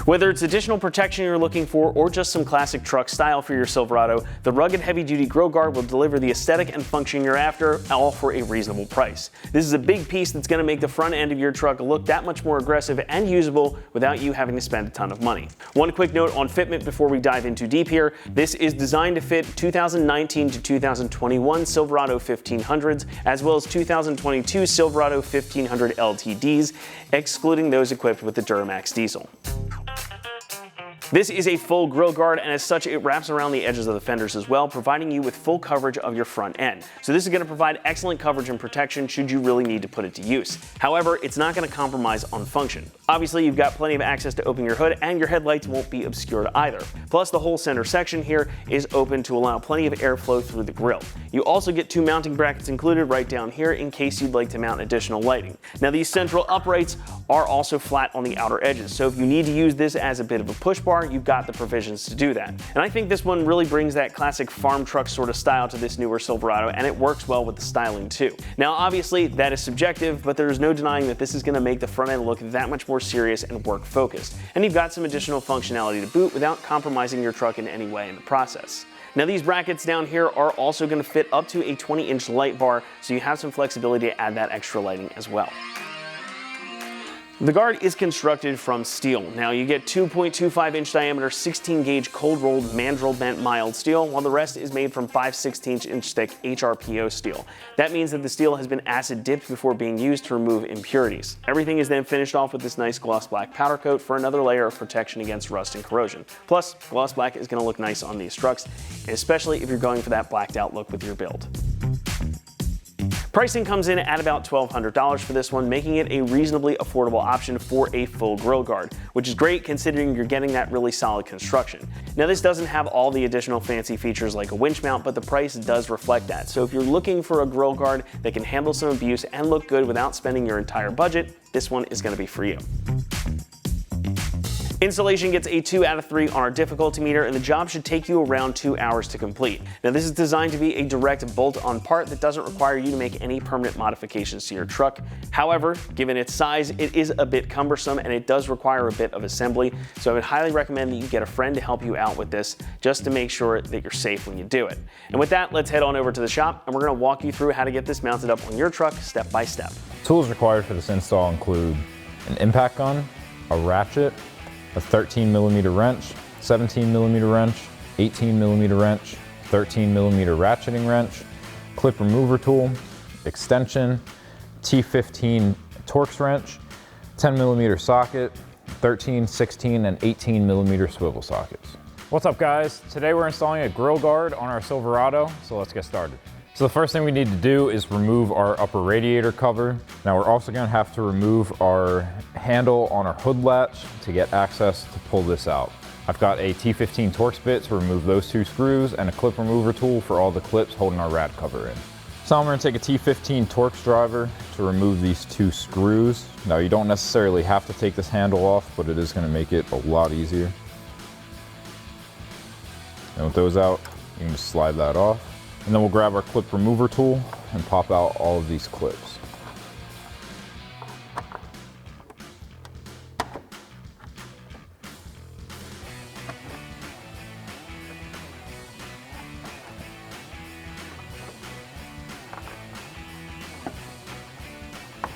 Whether it's additional protection you're looking for or just some classic truck style for your Silverado, the rugged heavy-duty grille guard will deliver the aesthetic and function you're after, all for a reasonable price. This is a big piece that's going to make the front end of your truck look that much more aggressive and usable without you having to spend a ton of money. One quick note on fitment before we dive in too deep here. This is designed to fit 2019 to 2021 Silverado 1500s as well as 2022 Silverado 1500 LTDs, excluding those equipped with the Duramax diesel. This is a full grille guard, and as such it wraps around the edges of the fenders as well, providing you with full coverage of your front end. So this is going to provide excellent coverage and protection should you really need to put it to use. However, it's not going to compromise on function. Obviously, you've got plenty of access to open your hood, and your headlights won't be obscured either. Plus, the whole center section here is open to allow plenty of airflow through the grille. You also get two mounting brackets included right down here in case you'd like to mount additional lighting. Now, these central uprights are also flat on the outer edges, so if you need to use this as a bit of a push bar, you've got the provisions to do that. And I think this one really brings that classic farm truck sort of style to this newer Silverado, and it works well with the styling too. Now, obviously, that is subjective, but there's no denying that this is going to make the front end look that much more serious and work focused. And you've got some additional functionality to boot without compromising your truck in any way in the process. Now, these brackets down here are also going to fit up to a 20-inch light bar, so you have some flexibility to add that extra lighting as well. The guard is constructed from steel. Now, you get 2.25-inch diameter 16-gauge cold-rolled mandrel bent mild steel, while the rest is made from 5/16-inch thick HRPO steel. That means that the steel has been acid dipped before being used to remove impurities. Everything is then finished off with this nice gloss black powder coat for another layer of protection against rust and corrosion. Plus, gloss black is going to look nice on these trucks, especially if you're going for that blacked out look with your build. Pricing comes in at about $1,200 for this one, making it a reasonably affordable option for a full grille guard, which is great considering you're getting that really solid construction. Now, this doesn't have all the additional fancy features like a winch mount, but the price does reflect that. So if you're looking for a grille guard that can handle some abuse and look good without spending your entire budget, this one is going to be for you. Installation gets a 2 out of 3 on our difficulty meter, and the job should take you around 2 hours to complete. Now, this is designed to be a direct bolt-on part that doesn't require you to make any permanent modifications to your truck. However, given its size, it is a bit cumbersome and it does require a bit of assembly, so I would highly recommend that you get a friend to help you out with this just to make sure that you're safe when you do it. And with that, let's head on over to the shop and we're going to walk you through how to get this mounted up on your truck step by step. Tools required for this install include an impact gun, a ratchet, a 13mm wrench, 17mm wrench, 18mm wrench, 13mm ratcheting wrench, clip remover tool, extension, T15 Torx wrench, 10mm socket, 13, 16, and 18mm swivel sockets. What's up, guys? Today we're installing a grille guard on our Silverado, so let's get started. So the first thing we need to do is remove our upper radiator cover. Now we're also going to have to remove our handle on our hood latch to get access to pull this out. I've got a T15 Torx bit to remove those 2 screws and a clip remover tool for all the clips holding our rad cover in. So I'm going to take a T15 Torx driver to remove these 2 screws. Now you don't necessarily have to take this handle off, but it is going to make it a lot easier. And with those out, you can just slide that off. And then we'll grab our clip remover tool and pop out all of these clips.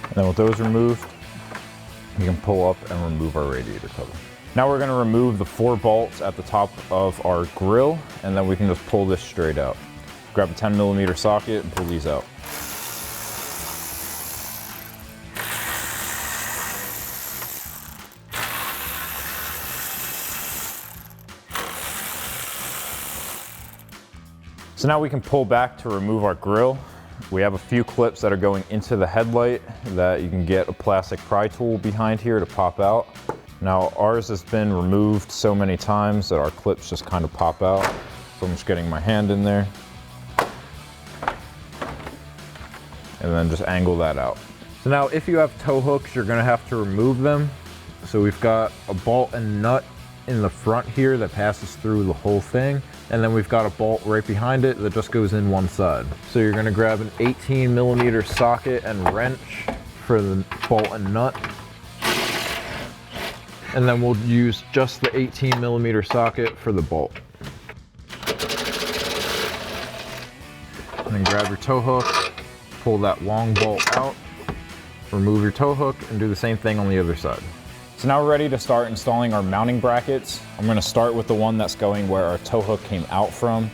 And then with those removed, we can pull up and remove our radiator cover. Now we're going to remove the 4 bolts at the top of our grille, and then we can just pull this straight out. Grab a 10mm socket and pull these out. So now we can pull back to remove our grille. We have a few clips that are going into the headlight that you can get a plastic pry tool behind here to pop out. Now ours has been removed so many times that our clips just kind of pop out. So I'm just getting my hand in there. And then just angle that out. So now if you have tow hooks, you're gonna have to remove them. So we've got a bolt and nut in the front here that passes through the whole thing. And then we've got a bolt right behind it that just goes in one side. So you're gonna grab an 18mm socket and wrench for the bolt and nut. And then we'll use just the 18 millimeter socket for the bolt. And then grab your tow hook, pull that long bolt out, remove your tow hook, and do the same thing on the other side. So now we're ready to start installing our mounting brackets. I'm going to start with the one that's going where our tow hook came out from.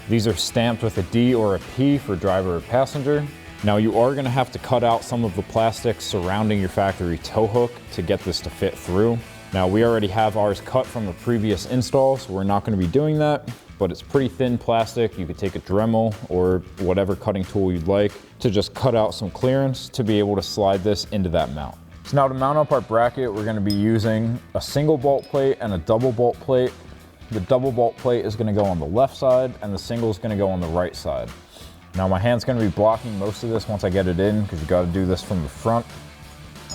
These are stamped with a D or a P for driver or passenger. Now you are going to have to cut out some of the plastic surrounding your factory tow hook to get this to fit through. Now we already have ours cut from a previous install, so we're not going to be doing that, but it's pretty thin plastic. You could take a Dremel or whatever cutting tool you'd like to just cut out some clearance to be able to slide this into that mount. So now to mount up our bracket, we're going to be using a single bolt plate and a double bolt plate. The double bolt plate is going to go on the left side and the single is going to go on the right side. Now my hand's going to be blocking most of this once I get it in because you got to do this from the front.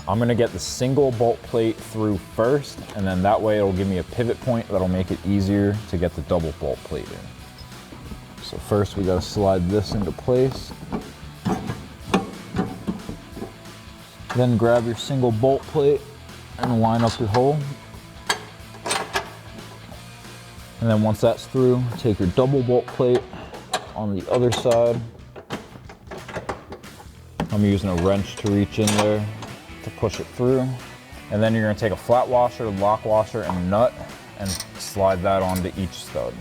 I'm going to get the single bolt plate through first, and then that way it'll give me a pivot point that'll make it easier to get the double bolt plate in. So first we got to slide this into place. Then grab your single bolt plate and line up your hole. And then once that's through, take your double bolt plate on the other side. I'm using a wrench to reach in there to push it through. And then you're going to take a flat washer, lock washer, and a nut and slide that onto each stud.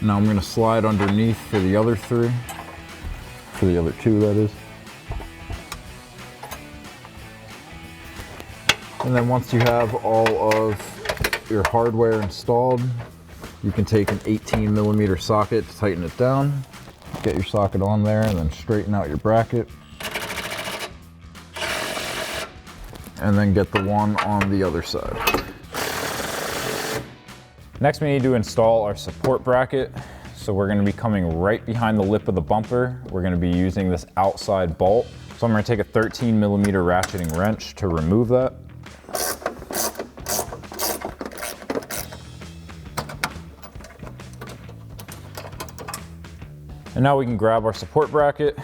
Now I'm going to slide underneath for the other three, for the other two that is. And then once you have all of your hardware installed, you can take an 18 millimeter socket to tighten it down. Get your socket on there and then straighten out your bracket. And then get the one on the other side. Next we need to install our support bracket. So we're going to be coming right behind the lip of the bumper. We're going to be using this outside bolt. So I'm going to take a 13 millimeter ratcheting wrench to remove that. And now we can grab our support bracket.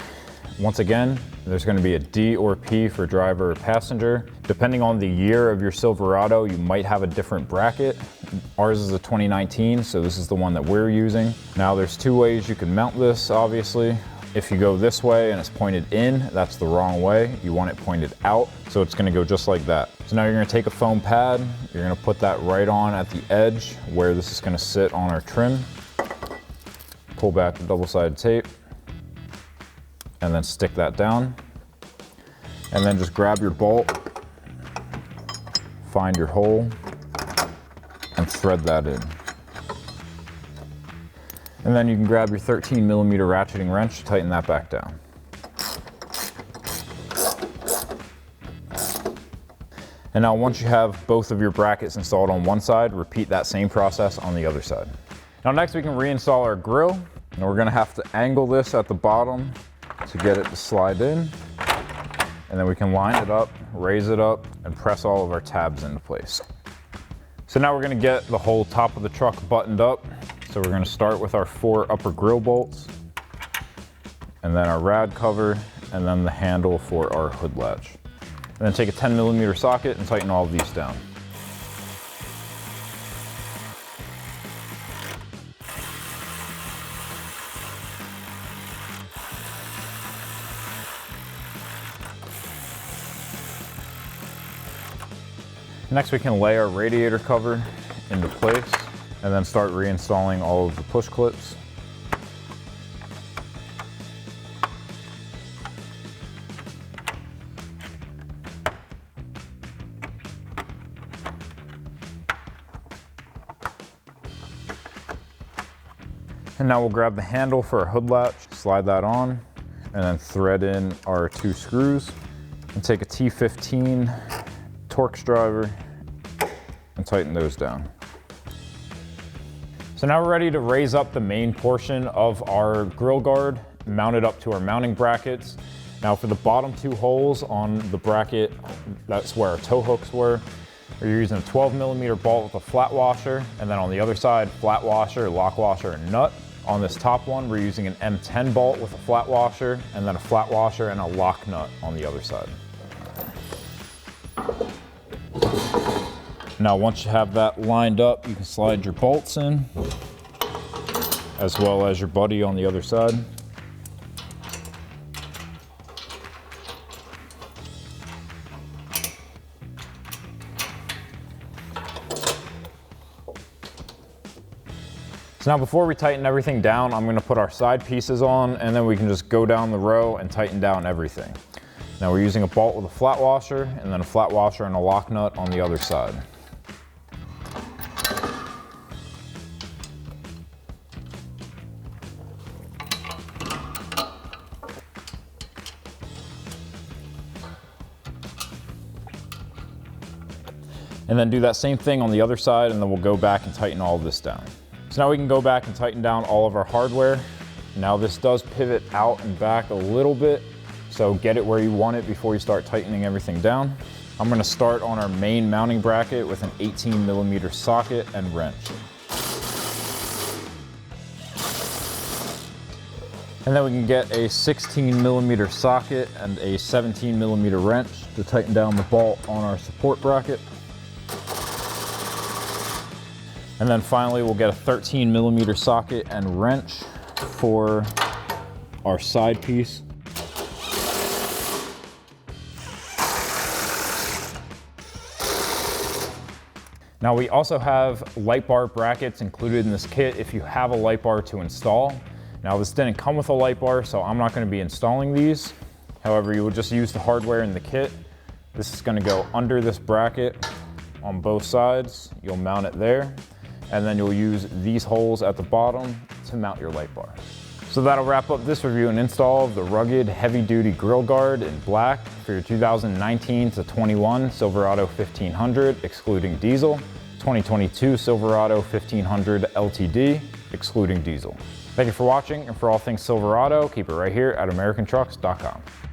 Once again, there's going to be a D or P for driver or passenger. Depending on the year of your Silverado, you might have a different bracket. Ours is a 2019, so this is the one that we're using. Now there's two ways you can mount this, obviously. If you go this way and it's pointed in, that's the wrong way. You want it pointed out, so it's gonna go just like that. So now you're gonna take a foam pad, you're gonna put that right on at the edge where this is gonna sit on our trim. Pull back the double-sided tape, and then stick that down. And then just grab your bolt, find your hole, and thread that in. And then you can grab your 13 millimeter ratcheting wrench to tighten that back down. And now once you have both of your brackets installed on one side, repeat that same process on the other side. Now next we can reinstall our grill. And we're gonna have to angle this at the bottom to get it to slide in. And then we can line it up, raise it up, and press all of our tabs into place. So now we're gonna get the whole top of the truck buttoned up. So we're gonna start with our 4 upper grill bolts, and then our rad cover, and then the handle for our hood latch. And then take a 10 millimeter socket and tighten all of these down. Next we can lay our radiator cover into place and then start reinstalling all of the push clips. And now we'll grab the handle for our hood latch, slide that on, and then thread in our 2 screws, and take a T15 Torx driver and tighten those down. So now we're ready to raise up the main portion of our grill guard, mount it up to our mounting brackets. Now for the bottom 2 holes on the bracket, that's where our tow hooks were. We're using a 12 millimeter bolt with a flat washer, and then on the other side, flat washer, lock washer, and nut. On this top one, we're using an M10 bolt with a flat washer, and then a flat washer and a lock nut on the other side. Now, once you have that lined up, you can slide your bolts in, as well as your buddy on the other side. So now before we tighten everything down, I'm gonna put our side pieces on, and then we can just go down the row and tighten down everything. Now we're using a bolt with a flat washer, and then a flat washer and a lock nut on the other side. And then do that same thing on the other side, and then we'll go back and tighten all of this down. So now we can go back and tighten down all of our hardware. Now this does pivot out and back a little bit, so get it where you want it before you start tightening everything down. I'm gonna start on our main mounting bracket with an 18mm socket and wrench. And then we can get a 16mm socket and a 17mm wrench to tighten down the bolt on our support bracket. And then finally, we'll get a 13mm socket and wrench for our side piece. Now we also have light bar brackets included in this kit if you have a light bar to install. Now this didn't come with a light bar, so I'm not going to be installing these. However, you will just use the hardware in the kit. This is going to go under this bracket on both sides. You'll mount it there. And then you'll use these holes at the bottom to mount your light bar. So that'll wrap up this review and install of the rugged heavy-duty grill guard in black for your 2019 to 21 Silverado 1500 excluding diesel, 2022 Silverado 1500 LTD excluding diesel. Thank you for watching, and for all things Silverado, keep it right here at AmericanTrucks.com.